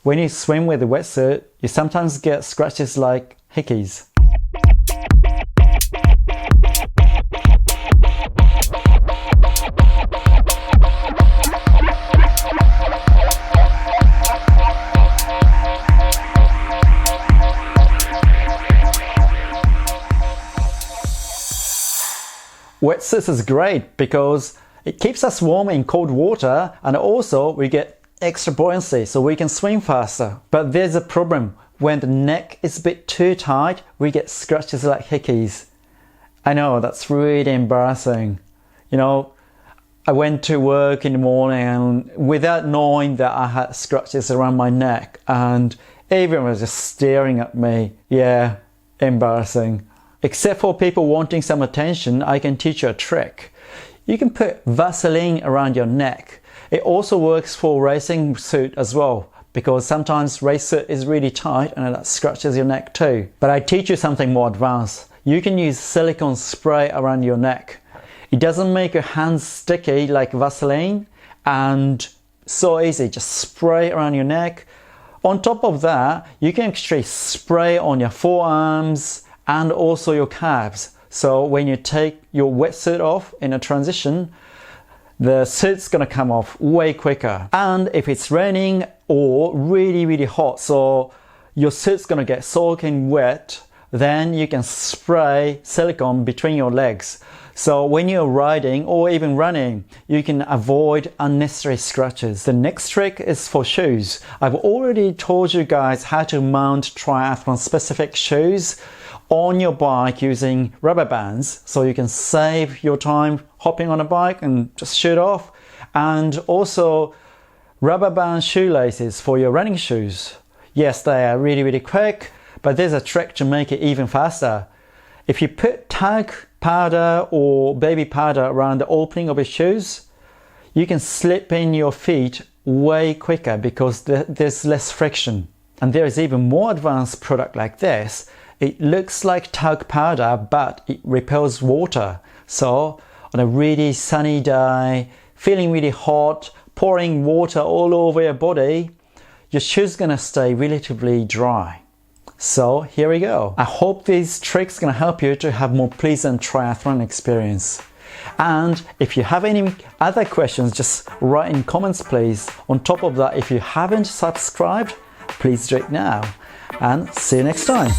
when you swim with a wetsuit, you sometimes get scratches like hickeys. Wetsuits is great because it keeps us warm in cold water, and also we get extra buoyancy so we can swim faster. But there's a problem. When the neck is a bit too tight, we get scratches like hickeys. I know, that's really embarrassing. You know, I went to work in the morning and without knowing that I had scratches around my neck, and everyone was just staring at me. Yeah, embarrassing. Except for people wanting some attention, I can teach you a trick. You can put Vaseline around your neck. It also works for racing suit as well, because sometimes race suit is really tight and that scratches your neck too. But I teach you something more advanced. You can use silicone spray around your neck. It doesn't make your hands sticky like Vaseline, and so easy, just spray around your neck. On top of that, you can actually spray on your forearms and also your calves. So when you take your wetsuit off in a transition, the suit's gonna come off way quicker. And if it's raining or really hot, so your suit's gonna get soaking wet, then you can spray silicone between your legs. So when you're riding or even running, you can avoid unnecessary scratches. The next trick is for shoes. I've already told you guys how to mount triathlon specific shoes on your bike using rubber bands, so you can save your time hopping on a bike and just shoot off. And also rubber band shoelaces for your running shoes. Yes, they are really quick, but there's a trick to make it even faster. If you put talc powder or baby powder around the opening of your shoes, you can slip in your feet way quicker because there's less friction. And there is even more advanced product like this. It looks like talc powder, but it repels water. So on a really sunny day, feeling really hot, pouring water all over your body, your shoe's gonna stay relatively dry. So here we go. I hope these tricks gonna help you to have more pleasant triathlon experience. And if you have any other questions, just write in comments please. On top of that, if you haven't subscribed, please do it now. And see you next time.